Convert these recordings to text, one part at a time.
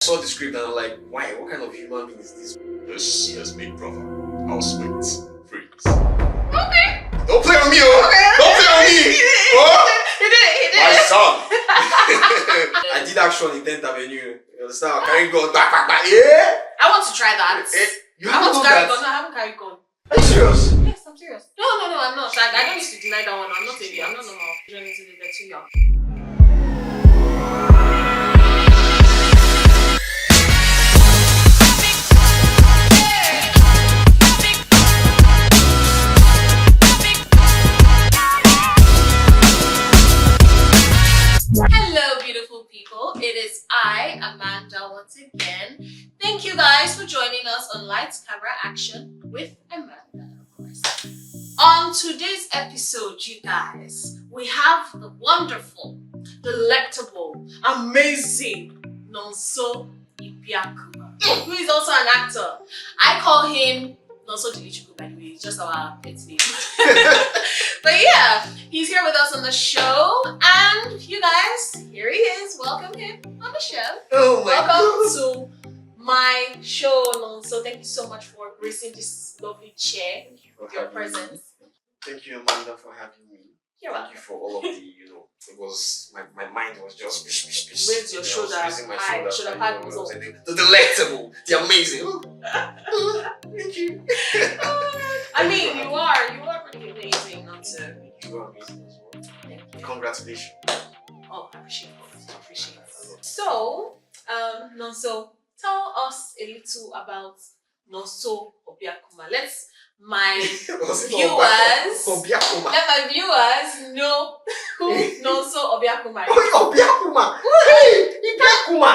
saw the script and I'm like, why? What kind of human being is this? Yes, big brother. I'll split. Freeze. Okay. Don't play with me, oh! Okay. Don't play with me! Oh! He did. My son! I did action in 10th Avenue. You understand? Carrying gun. Yeah! I want to try that. You I haven't want to done carry that? gun. No, I haven't carried gun. Are you serious? Yes, I'm serious. No, I'm not. I don't need to deny that one. I'm not normal. They're too young. Hello, beautiful people. It is I, Amanda, once again. Thank you guys for joining us on Lights, Camera, Action with Amanda, of course. On today's episode, you guys, we have the wonderful, delectable, amazing Nonso Ibiakuma, who is also an actor. I call him Nonso Dilichuku, by the way. It's just our pet name. But yeah, he's here with us on the show, and you guys, here he is. Welcome him on the show. Oh my Welcome to my show, Nonso. Thank you so much for gracing this lovely chair with your presence. Thank you, Amanda, for having me. You're Thank welcome. you for all of the, it was, my mind was just, Raise your shoulder raising my high, shoulder. shoulder I pad know, goes up. the delectable, the amazing. Thank you. I mean, you are pretty amazing, Nonso. You are amazing as well. Thank you. Congratulations. Oh, I appreciate it. So, Nonso, tell us a little about Nonso Obiakuma. Let my viewers know who Nonso Obiakuma is. Oh, Obiakuma! Hey, Ibiakuma!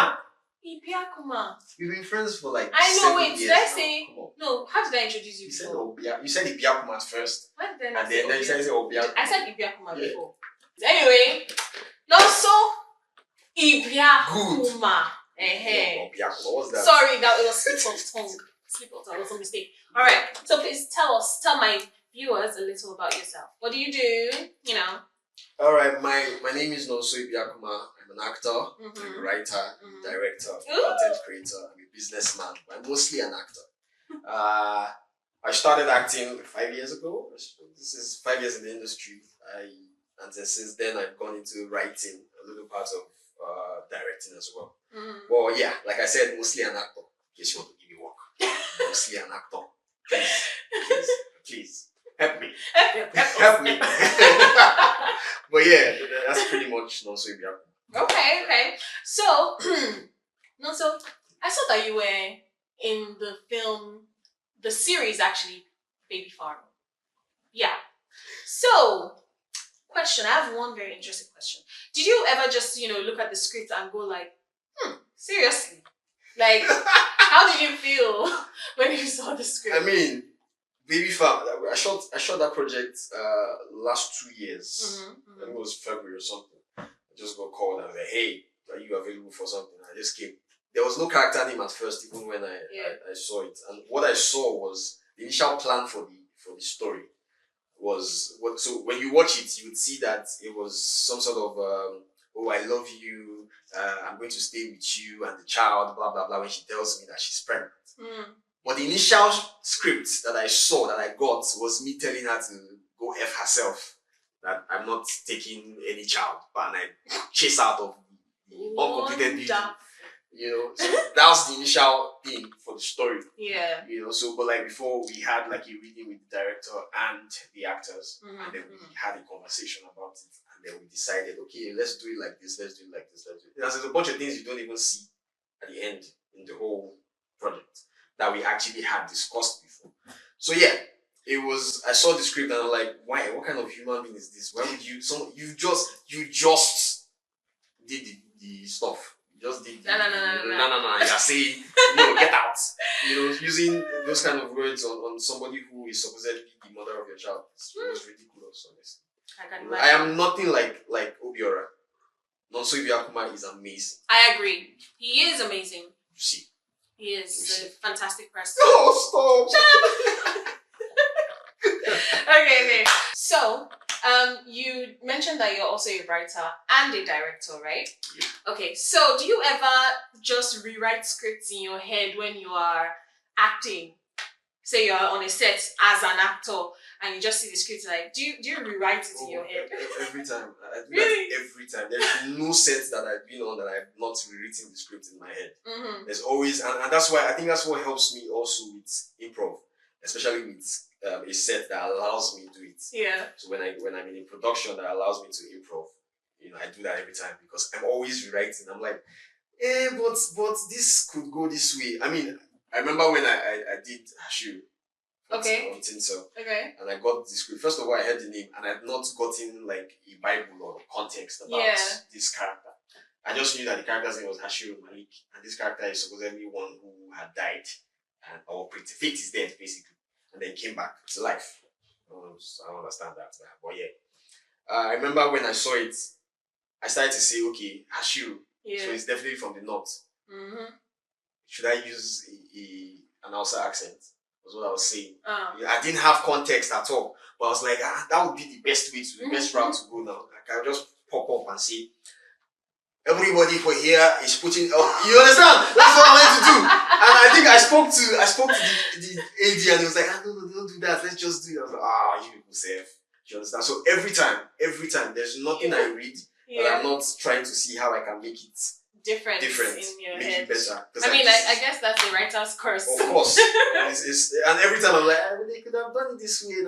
Ibiakuma. We've been friends for like I know, 7 wait, years did I now. say? Come on. No, how did I introduce you You said before? You said Ibiakuma at first, Why did I and not say then you said Obiakuma. I said Ibiakuma Yeah. before. Anyway, Nonso Ibiakuma. Obiakuma, what's that? Sorry, that was slip of tongue. That was a mistake. Alright, so please tell my viewers a little about yourself. What do you do? You know. Alright, my name is Nonso Ibiakuma. I'm an actor, I'm a writer, director, content creator, I'm a businessman, but I'm mostly an actor. I started acting 5 years ago. This is 5 years in the industry. And since then I've gone into writing, a little part of directing as well. Well, yeah, like I said, mostly an actor. In case you want to give me work, mostly an actor. Please, help me. Help me. But yeah, that's pretty much Nonso Ibiakuma. Okay. So, Nonso, I saw that you were in the series actually, Baby Farm. Yeah. So, question. I have one very interesting question. Did you ever just, look at the script and go like, seriously? Like, how did you feel when you saw the script? I mean, Baby Farm, I shot that project last 2 years. I think it was February or something. I just got called and said, hey, are you available for something? I just came. There was no character name at first, even when I saw it. And what I saw was the initial plan for the story was so when you watch it, you would see that it was some sort of oh, I love you, I'm going to stay with you and the child, blah blah blah, when she tells me that she's pregnant. But the initial script that I saw, that I got, was me telling her to go F herself, that I'm not taking any child, but I chase out of the uncompleted baby. So that was the initial thing for the story. Yeah. So but like before we had like a reading with the director and the actors, and then we had a conversation about it, and then we decided, okay, let's do it like this, let's do it like this, let's do it. There's a bunch of things you don't even see at the end in the whole project that we actually had discussed before. So yeah, I saw the script and I'm like, why? What kind of human being is this? Why would you you just did the stuff. You just did no. You're saying, get out. Using those kind of words on somebody who is supposedly the mother of your child. It was ridiculous, honestly. I am nothing like Obiora. Nonso Ibiakuma is amazing. I agree. He is amazing. You see. He is a fantastic person. Oh, stop! Shut up! Okay. So, You mentioned that you're also a writer and a director, right? Yeah. Okay, so do you ever just rewrite scripts in your head when you are acting? Say you're on a set as an actor and you just see the script, like, do you rewrite it in your head? Every time. I do Really? that every time. There's no set that I've been on that I've not rewritten the script in my head. Mm-hmm. There's always, and that's why I think that's what helps me also with improv, especially with a set that allows me to do it. Yeah. So when I'm in a production that allows me to improv, I do that every time because I'm always rewriting. I'm like, but this could go this way. I mean, I remember when I did Hashu. Okay. On Tinsel. Okay. And I got the script. First of all, I heard the name and I'd not gotten like a Bible or context about this character. I just knew that the character's name was Hashiru Malik, and this character is supposedly one who had died or fate is dead basically, and then came back to life. I don't understand that, but yeah. I remember when I saw it, I started to say, okay, Hashiru. Yeah. So it's definitely from the north. Mm-hmm. Should I use an Hausa accent? Was what I was saying. Uh-huh. I didn't have context at all, but I was like, that would be the best way the best route to go now. Like I just pop up and say, everybody for here is putting. You understand? That's what I wanted to do. And I think I spoke to the AD, and he was like, no, don't do that. Let's just do it. I was like, you people safe. You understand? So every time, there's nothing I read that I'm not trying to see how I can make it different in your make head. it better. I mean, I guess that's the writer's curse. Of course. And every time I'm like, they could have done it this way.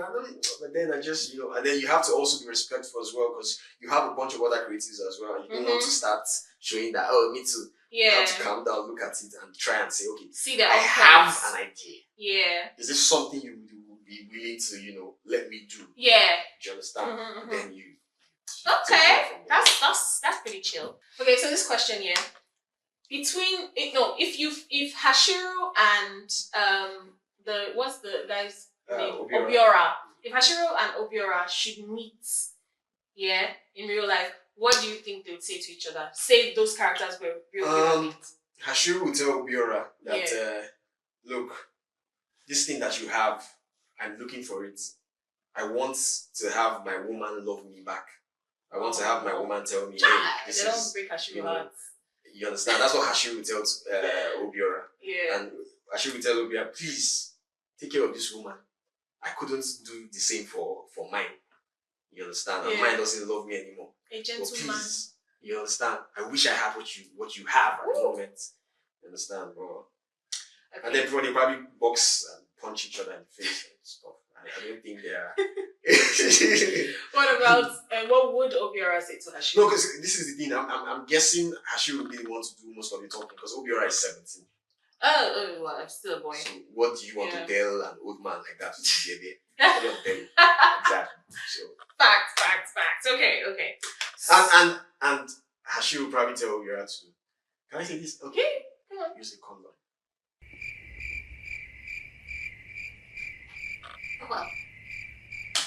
But then I just, and then you have to also be respectful as well because you have a bunch of other creatives as well. And you don't want to start showing that, me too. Yeah. You have to calm down, look at it and try and say, okay, see that I have an idea. Yeah. Is this something you would be willing to, let me do? Yeah. Do you understand? And then you. Okay. That's pretty chill. Okay, so this question here. If Hashiru and what's the guy's name? Obiora. If Hashiru and Obiora should meet, in real life, what do you think they would say to each other? Say those characters were real meet. Hashiru would tell Obiora that look, this thing that you have, I'm looking for it. I want to have my woman love me back. I want to have my woman tell me, hey, this they don't break Hashiru hearts. You understand? That's what Hashiru would tell Obiora. Yeah. And Hashiru would tell Obiora, please take care of this woman. I couldn't do the same for mine. You understand? And mine doesn't love me anymore. A gentleman. But please, you understand? I wish I had what you have at the moment. You understand, bro? Okay. And then before they probably box and punch each other in the face and stuff. I don't think they are. What about what would Obiora say to Hashiru? No, because this is the thing. I'm guessing Hashiru would be the one to do most of the talking because Obiora is 17. Oh, well, I'm still a boy. So what do you want to tell an old man like that to be there? Exactly. So Facts. Okay. And Hashiru will probably tell Obiora to. Can I say this? Okay. Come on. Use a condom. Well,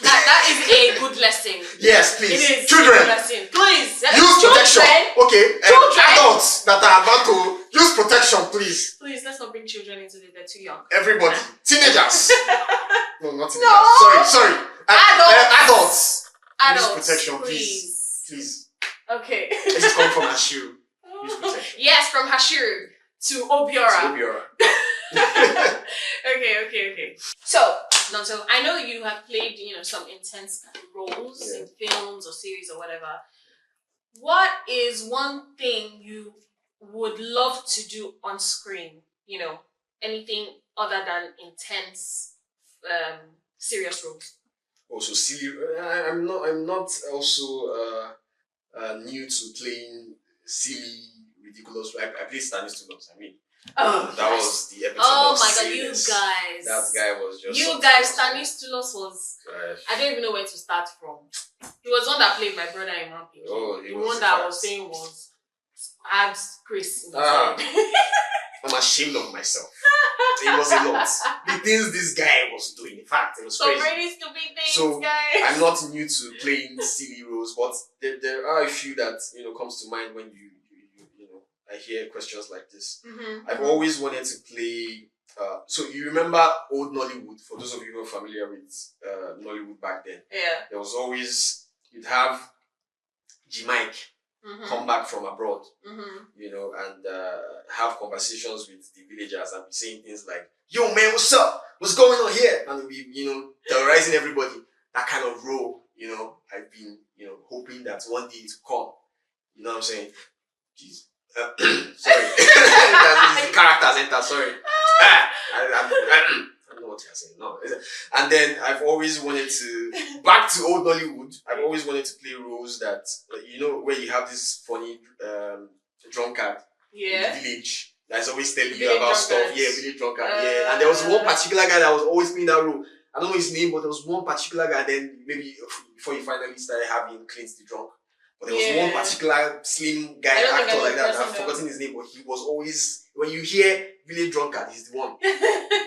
that is a good lesson. Yes, please. It is children. A good lesson. Please. Use protection. Okay. Adults that are about to use protection, please. Please, let's not bring children into this. They're too young. Everybody. Teenagers. No, not teenagers. No. Sorry. Adults. Use protection, please. Okay. This is coming from Hashiru. Use protection. Yes, from Hashiru to Obiora. Okay. So, Nonso, I know you have played, some intense roles in films or series or whatever. What is one thing you would love to do on screen? Anything other than intense, serious roles? Also, silly. I'm not also new to playing silly, ridiculous. I played Stanis Tulos. That was the episode. Oh of my god, silliness. you guys! That guy was just. You guys, Stanis Tulos was. I don't even know where to start from. He was one that played my brother in one pick. Oh, the one that I was saying was had Chris in his head. I'm ashamed of myself. It was a lot. The things this guy was doing, in fact, it was crazy. So really stupid things, so, guys. I'm not new to playing silly roles, but there are a few that comes to mind when I hear questions like this. Mm-hmm. I've always wanted to play so you remember old Nollywood? For those of you who are familiar with Nollywood back then, there was always, you'd have G-Mike come back from abroad, you know, and have conversations with the villagers and be saying things like, "Yo man, what's up? What's going on here?" And be, you know, terrorizing everybody. That kind of role, you know, I've been, you know, hoping that one day to come. You know what I'm saying? Jeez. Sorry. That's characters enter, sorry. I don't know what you're saying. No. And then I've always wanted to, back to old Nollywood, I've always wanted to play roles that, you know, where you have this funny drunkard in the village that's always telling you about stuff. Yeah, village drunkard. Yeah. And there was one particular guy that was always playing that role. I don't know his name, but there was one particular guy. Then maybe before you finally started having Clint the drunk, but there was one particular slim guy actor like that. I've forgotten his name, but he was always, when you hear village drunkard, he's the one. You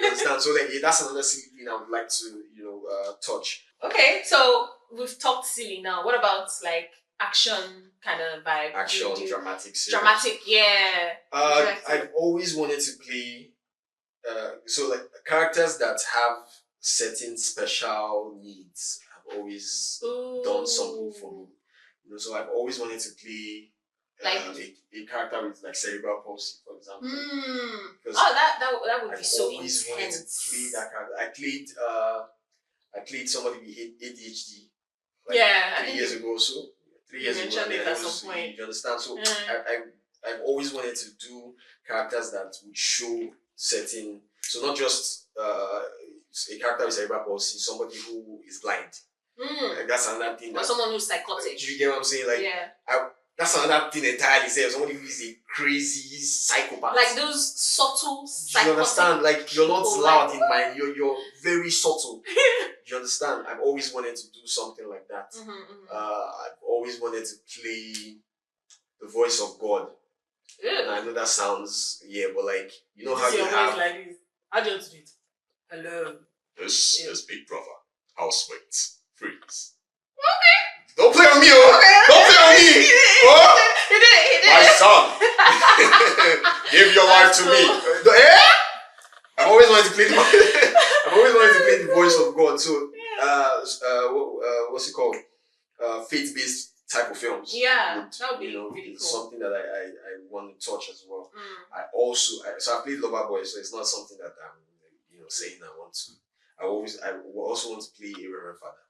understand? So like, that's another silly thing I would like to, you know, touch. Okay, so we've talked silly now. What about like action kind of vibe? Action, dramatic, serious. Dramatic, yeah. I've always wanted to play. So like characters that have certain special needs. I've always done something for me. You know, so I've always wanted to play like a character with like cerebral palsy, for example. That would be so intense. I always wanted to play that character. I played somebody with ADHD. Like 3 years ago or so. 3 years ago. At some point. You understand? So I've always wanted to do characters that would show certain. So not just a character with cerebral palsy, somebody who is blind. Like that's another thing. Or someone who's psychotic. Do you get what I'm saying? Like, that's another thing entirely. Somebody who is a crazy psychopath. Like those subtle psychotic. You understand? Like you're not loud in mind. You're very subtle. You understand? I've always wanted to do something like that. I've always wanted to play the voice of God. And I know that sounds but like you know how you have. Like this. How do you do it? Hello. This is Big Brother. Housemates. Freeze. Okay. Don't play on me, Don't play on me! He did it. My son! Give your life to me. I've always wanted to play the voice of God. So, what's it called? Faith-based type of films. Yeah, that would be really cool. Something that I want to touch as well. So I played Loverboy, so it's not something that I'm saying I want to. I also want to play a Reverend Father.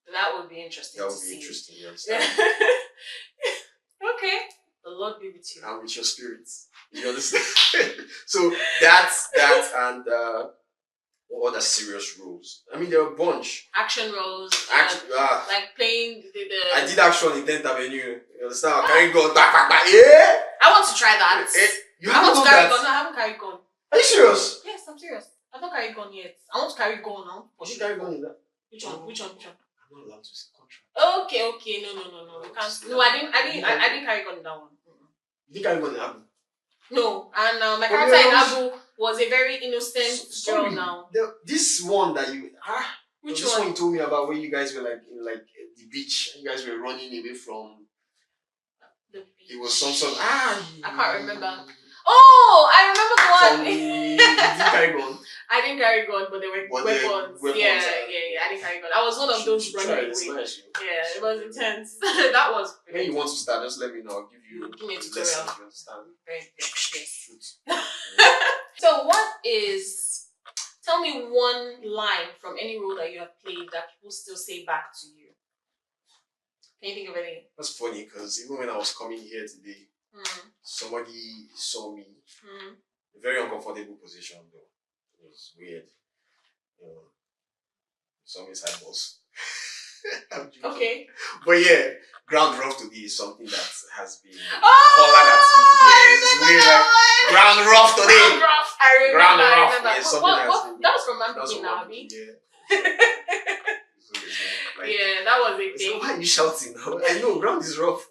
That would be interesting. That would be interesting, you understand? Okay. The Lord be with you. And with your spirits. You understand? So that's and what other serious roles? I mean, there are a bunch. Action roles. Like playing the I did action in 10th Avenue. You understand? Carrying gun. Yeah. I want to try that. You haven't done that? No, I haven't carried gun. Are you serious? Yes, I'm serious. I've not carried gun yet. I want to carry gun now. You should carry gun in that. Which one? I'm not allowed to see contract. Okay. No. You can't. No, I didn't carry gun in that one. You didn't carry gun in Abu? No, and my character in Abu was a very innocent girl now. This one that you which this one? one you told me about where you guys were like in like the beach and you guys were running away from the beach. It was some sort of I can't remember. Oh, I remember the one. You didn't carry gun. I didn't carry gun, but they were weapons. Yeah. I didn't carry gun. I was one of those running away. Yeah, it was intense. That was. When you want to start, just let me know. I'll give you. Give me a tutorial. Lesson, you understand? Yes. So, tell me one line from any role that you have played that people still say back to you. Can you think of any? That's funny because even when I was coming here today, somebody saw me. A very uncomfortable position though. It was weird. Some inside boss. Okay. But yeah, ground rough today is something that has been hollered at me. Yes, ground rough today. Ground rough. I remember. Ground rough. Yeah, that was from Mambikin now, Abby. Yeah, that was a thing. So why are you shouting now? I know ground is rough.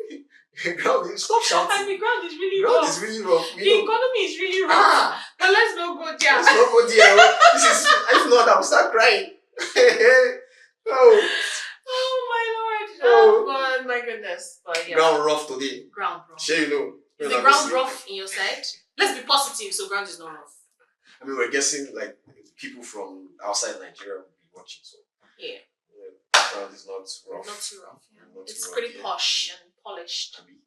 Stop shouting. And the ground is really rough. Ground is really rough. The economy is really rough. But let's not go there. Let's not go there. If not, I will start crying. Oh my lord. Oh my goodness. But yeah. Ground rough today. Ground rough. Sure you know. Is the ground rough in your side? Let's be positive, so ground is not rough. I mean, we're guessing like people from outside Nigeria will be watching. So yeah, background is not rough. not too rough. Yeah. Not It's too rough, pretty yeah. posh and polished. I mean,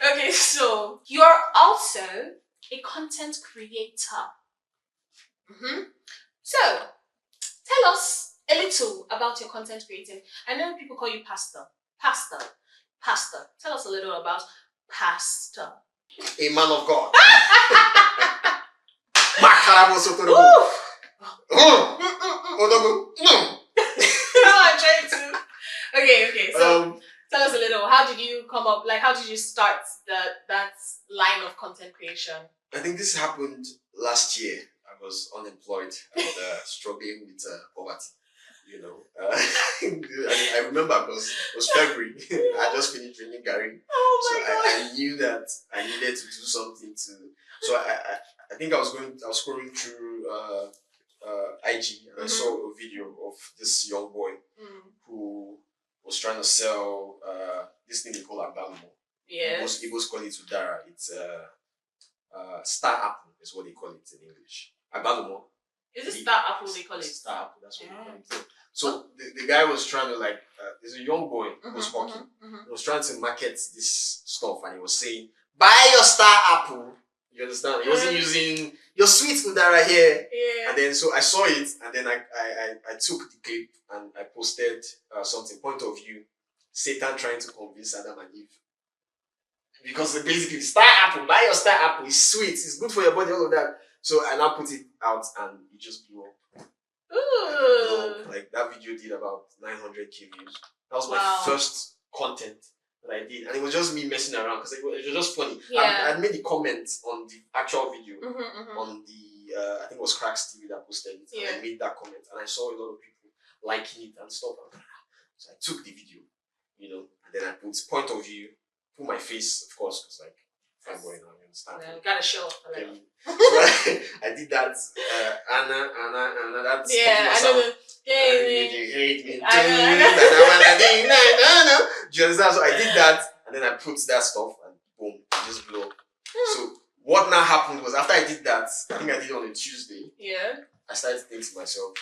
Okay, so you're also a content creator. So tell us a little about your content creating. I know people call you pastor. Tell us a little about pastor. a man of God. I'm trying to. Okay. So tell us a little. How did you come up? Like, how did you start that line of content creation? I think this happened last year. I was unemployed and struggling with poverty. You know, I remember because it was February. I just finished drinking Gary. Oh my God. I knew that I needed to do something to. So I think I was scrolling through IG and I saw a video of this young boy who was trying to sell this thing they call agbalumo. Yes. Igbos call it udara. It's star apple is what they call it in English. Agbalumo. Is it star apple they call it? Star apple, that's what they call it. So the guy was trying to like, there's a young boy who was talking. He was trying to market this stuff and he was saying, buy your star apple. You understand? He wasn't using your sweet udara here. Yeah. And then so I saw it and then I took the clip and I posted something, point of view, Satan trying to convince Adam and Eve. Because basically, star apple, buy your star apple, it's sweet, it's good for your body, all of that. So I now put it out and it just blew up. Ooh. Like that video did about 900k views. That was my first content that I did, and it was just me messing around because it was just funny. Yeah. I made the comments on the actual video on the I think it was Cracks TV that posted it. Yeah. And I made that comment, and I saw a lot of people liking it and stuff. So I took the video, you know, and then I put point of view, put my face, of course, because like fine boy now, you understand. Yeah, gotta show off. Okay. So I did that. Anna, that's I know the. you hate me. Do you understand? So I did that, and then I put that stuff, and boom, it just blew up. So what now happened was after I did that, I think I did it on a Tuesday. Yeah. I started thinking to myself,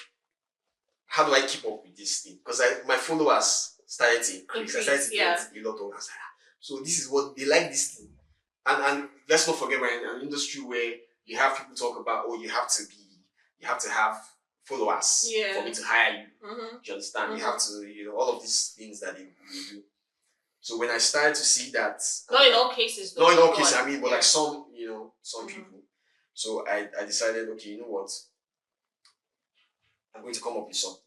how do I keep up with this thing? Because my followers started to increase. I started to get a lot of. So this is what they like this thing. And let's not forget we're in an industry where you have people talk about, oh, you have to have followers for me to hire you. Do you understand? You have to, you know, all of these things that they do. So when I started to see that, not in all cases, though. Not in all cases, I mean, but like some, you know, some people. So I decided, okay, you know what? I'm going to come up with something.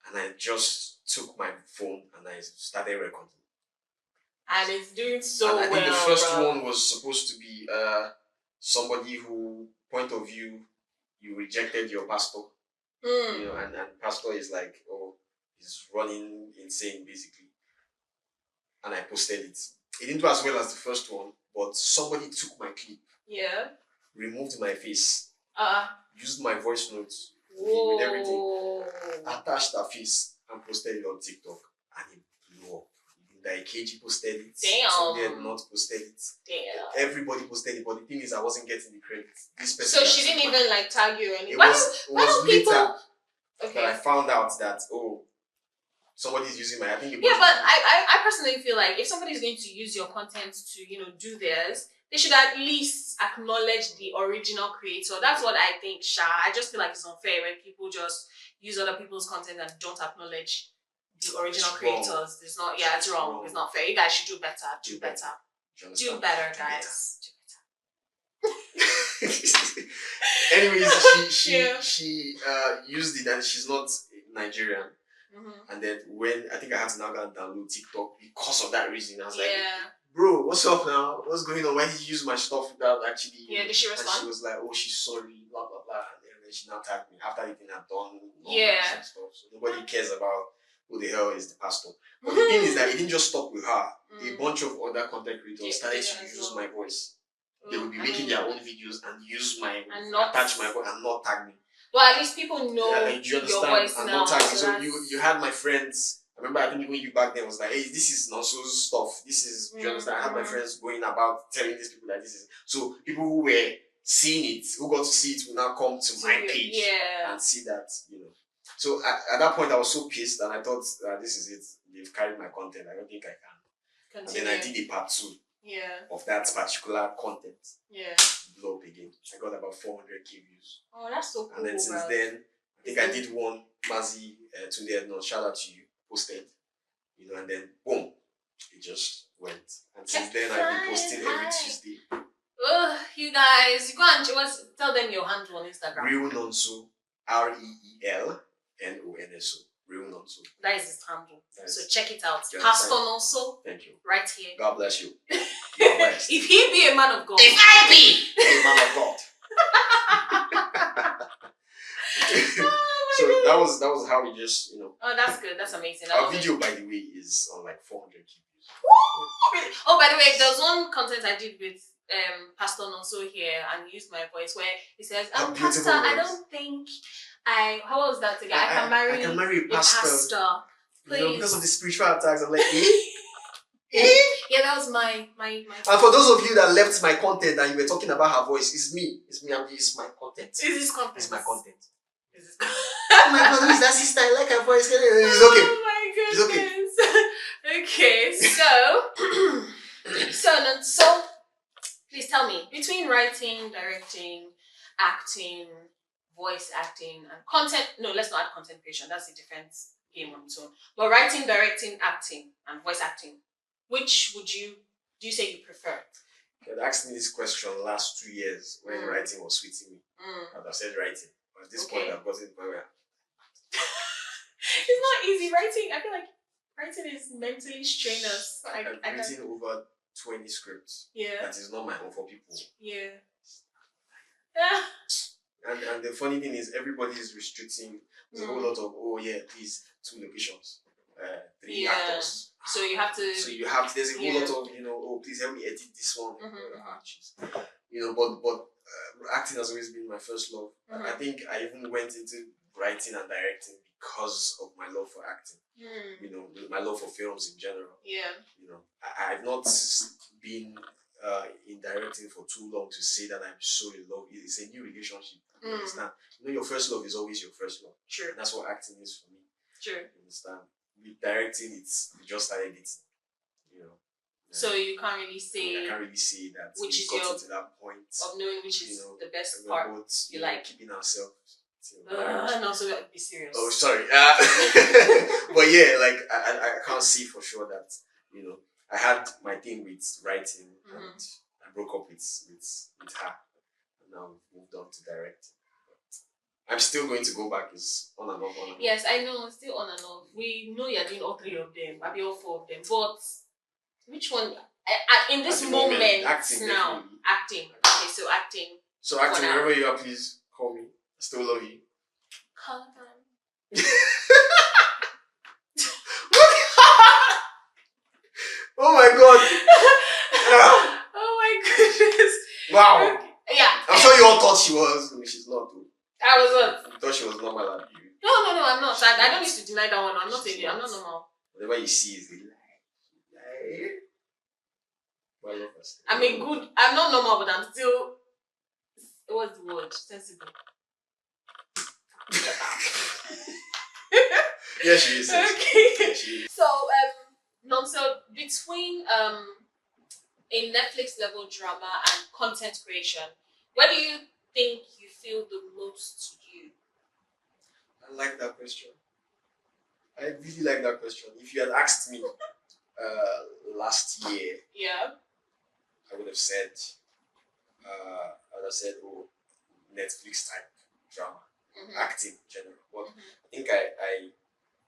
And I just took my phone and I started recording. And it's doing so well. I think the first one was supposed to be somebody who, point of view, you rejected your pastor. You know, and pastor is like, oh, he's running insane basically. And I posted it. It didn't do as well as the first one, but somebody took my clip. Yeah. Removed my face. Used my voice notes with everything. Attached her face and posted it on TikTok. And it blew up. Like KG posted it. Damn. They had not posted it. Damn. Everybody posted it, but the thing is, I wasn't getting the credit. This person. So she didn't even like tag you or anything. It was later that I found out that somebody's using my. I think. Yeah, but I personally feel like if somebody's going to use your content to do theirs, they should at least acknowledge the original creator. That's what I think, Sha. I just feel like it's unfair when people just use other people's content and don't acknowledge the original creators. It's not. Yeah, it's wrong. It's not fair. You guys should do better. Do better. Do better, guys. Anyways, she used it, and she's not Nigerian. And then when I think I had to now go and download TikTok because of that reason, I was like, bro, what's up now? What's going on? Why did you use my stuff without actually? Yeah, did she respond? And she was like, oh, she's sorry, blah blah blah. And then she now tagged me after everything I've done. And stuff. So nobody cares about who the hell is the pastor. But the thing is that it didn't just stop with her. A bunch of other content creators started to use my voice. They would be making their own videos and use my attach my voice and not tag me. Well, at least people know do you understand? your voice and now. not tag me. So you had my friends remember, I think even you back then was like, hey, this is not so stuff. This is, you understand? I had my friends going about telling these people that this is. So people who were seeing it, who got to see it, will now come to my page and see that, you know. So at that point, I was so pissed, and I thought, this is it. They've carried my content. I don't think I can. Continue. And then I did a part 2 of that particular content. Blow up again. I got about 400k views. Oh, that's so cool. And then since then, I think I did one, Mazi, Tunde, no, shout out to you, posted, you know, and then boom, it just went. And since then, I've been posting every Tuesday. You guys, you go and tell them your handle on Instagram. Real Nonso, REELNONSO. Real Nonso. That is his handle. So check it out. Pastor Nonso. Thank you. Right here. God bless you. If he be a man of God. If I be a man of God. So that was how we just, you know. Oh, that's good. That's amazing. Our video, by the way, is on like 400k views. Oh, by the way, there was one content I did with Pastor Nonso here, and he used my voice where he says, Pastor, I don't think how was that again? I can marry a pastor. Please. You know, because of the spiritual attacks, I'm like, yeah, that was my. And for those of you that left my content and you were talking about her voice, it's me. It's my content. Is this content? It's my content. Oh my God, who is that sister? I like her voice. It's okay. Oh my goodness. It's okay. So please tell me, between writing, directing, acting, voice acting, and content, no, let's not add content creation, that's a different game on its own. But writing, directing, acting, and voice acting, which do you say you prefer? You had asked me this question last 2 years when writing was sweeting me. I would have said writing. But at this point, I've gotten to where it's not easy. Writing, I feel like writing is mentally strenuous. I've written over 20 scripts. Yeah. That is not my own for people. Yeah. And the funny thing is, everybody is restricting. There's a whole lot of, please, 2 locations, 3 actors. So you have to. There's a whole lot of, you know, please help me edit this one. You know, but acting has always been my first love. I think I even went into writing and directing because of my love for acting. You know, my love for films in general. Yeah. You know, I've not been in directing for too long to say that I'm so in love. It's a new relationship. You understand? You know, your first love is always your first love. Sure. And that's what acting is for me. Sure. You understand? With directing, we just started it. You know. So you can't really say. I can't really say that. Which is got to that point of knowing which is the best part. Both, you like keeping ourselves. And also be serious. Oh, sorry. But yeah, like I can't see for sure that, you know, I had my thing with writing and I broke up with her, and now we've moved on to directing. But I'm still going to go back. It's on and off. Yes, I know. Still on and off. We know you're doing all 3 of them. Maybe all 4 of them. But which one? In this moment acting, now, definitely. acting. Okay, so acting. So acting, wherever you are, please call me. I still love you. Call time. Oh my God. Oh my goodness. Wow. Okay. Yeah. I'm sure you all thought she was. She's not. I was not. You thought she was normal like you. No, I'm not. I don't need to deny that one. I'm not normal. Whatever you see is the lie. I mean, good. I'm not normal, but I'm still. What's the word? Sensible. Yeah, she is. Okay. Yeah, she is. So, so between a Netflix level drama and content creation, where do you think you feel the most you? I like that question. I really like that question. If you had asked me last year, I would have said, oh, Netflix type drama, acting in general. But I think I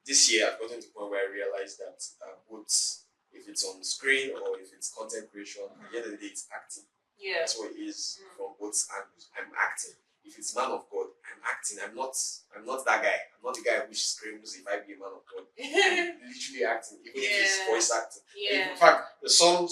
this year I've gotten to the point where I realized that both if it's on screen or if it's content creation, at the end of the day it's acting. Yeah. That's what it is from both angles. I'm acting. If it's man of God, I'm acting. I'm not that guy. I'm not the guy who screams if I be a man of God. I'm literally acting, even if it's voice acting. Yeah. In fact, there's some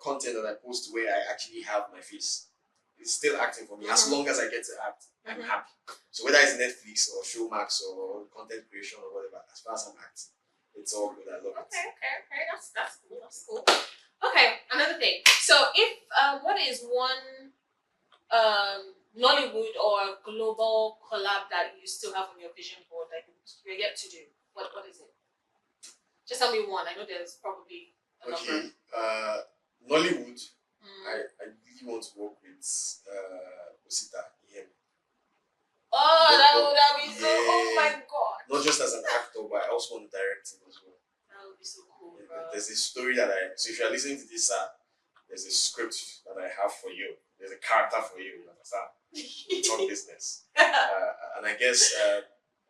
content that I post where I actually have my face. It's still acting for me. As long as I get to act, I'm happy. So whether it's Netflix or Showmax or content creation or whatever, as far as I'm acting, it's all good. I love it. Okay. That's cool. That's cool. Okay, another thing. So, if what is one Nollywood or global collab that you still have on your vision board that you're yet to do? What is it? Just tell me one. I know there's probably a number. Okay. Nollywood. I really want to work with Osita. Oh, that would be so. Oh my god. Not just as an actor, but I also want to direct him as well. That would be so cool, bro. There's a story that so if you're listening to this, there's a script that I have for you. There's a character for you. You understand? It's on business. And I guess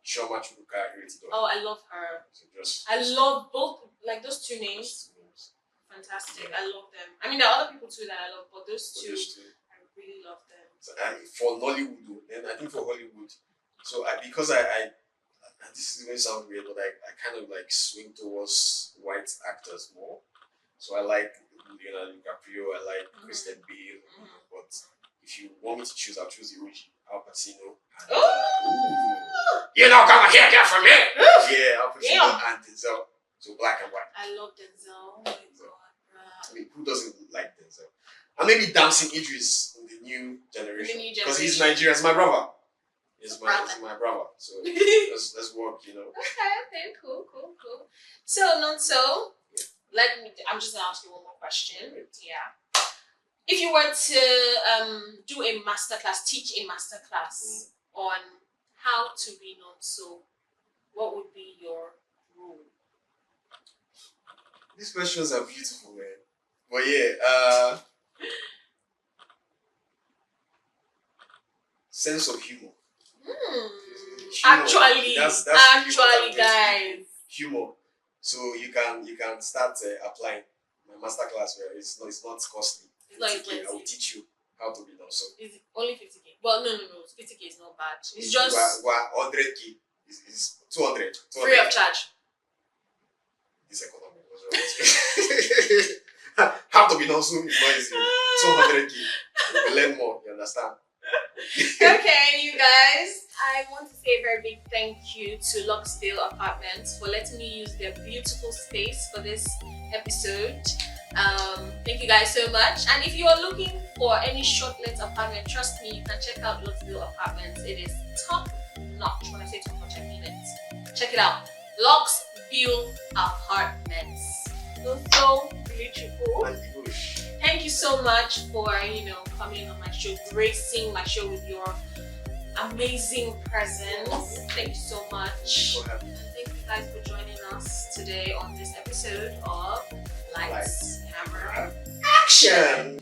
Shoma Chubuka created. Oh, I love her. So I love both, like those two names. Fantastic. I love them. I mean, there are other people too that I love, but those two. I really love them. So, and for Nollywood, then I think for Hollywood, so because this is going to sound weird, but I kind of like swing towards white actors more. So I like Leonardo DiCaprio, I like Kristen Bale, but if you want me to choose, I'll choose the OG, Al Pacino. You know, come here, get from me. Yeah, Al Pacino and Denzel. So black and white. I love Denzel. Oh my god. I mean, who doesn't like Denzel? And maybe Damson Idris in the new generation. Because he's Nigerian. He's my brother. He's my brother. So let's work, you know. Okay, cool. So, Nonso, I'm just going to ask you one more question. Yeah. If you were to do a masterclass, teach a masterclass on how to be Nonso, what would be your rule? These questions are beautiful, man. But yeah, sense of humor. Actually, that's guys. Humor. So you can start applying my masterclass where it's not costly. It's not expensive. I will teach you how to be Nonso. It's only 50k. Well, no. 50k is not bad. It's just 100k. Is 200. Free of charge. This economy. How to be Nonso is not easy. 200k. You will learn more. You understand? Okay, you guys. I want to say a very big thank you to Locksdale Apartments for letting me use their beautiful space for this episode. Thank you guys so much. And if you are looking for any short-let apartment, trust me, you can check out Locksdale Apartments. It is top notch. When I say top notch, I mean it. Check it out. Locksdale Apartments. So beautiful. Thank you so much for coming on my show, gracing my show with your amazing presence. Thank you so much. And thank you guys for joining us today on this episode of Lights, Camera, Action!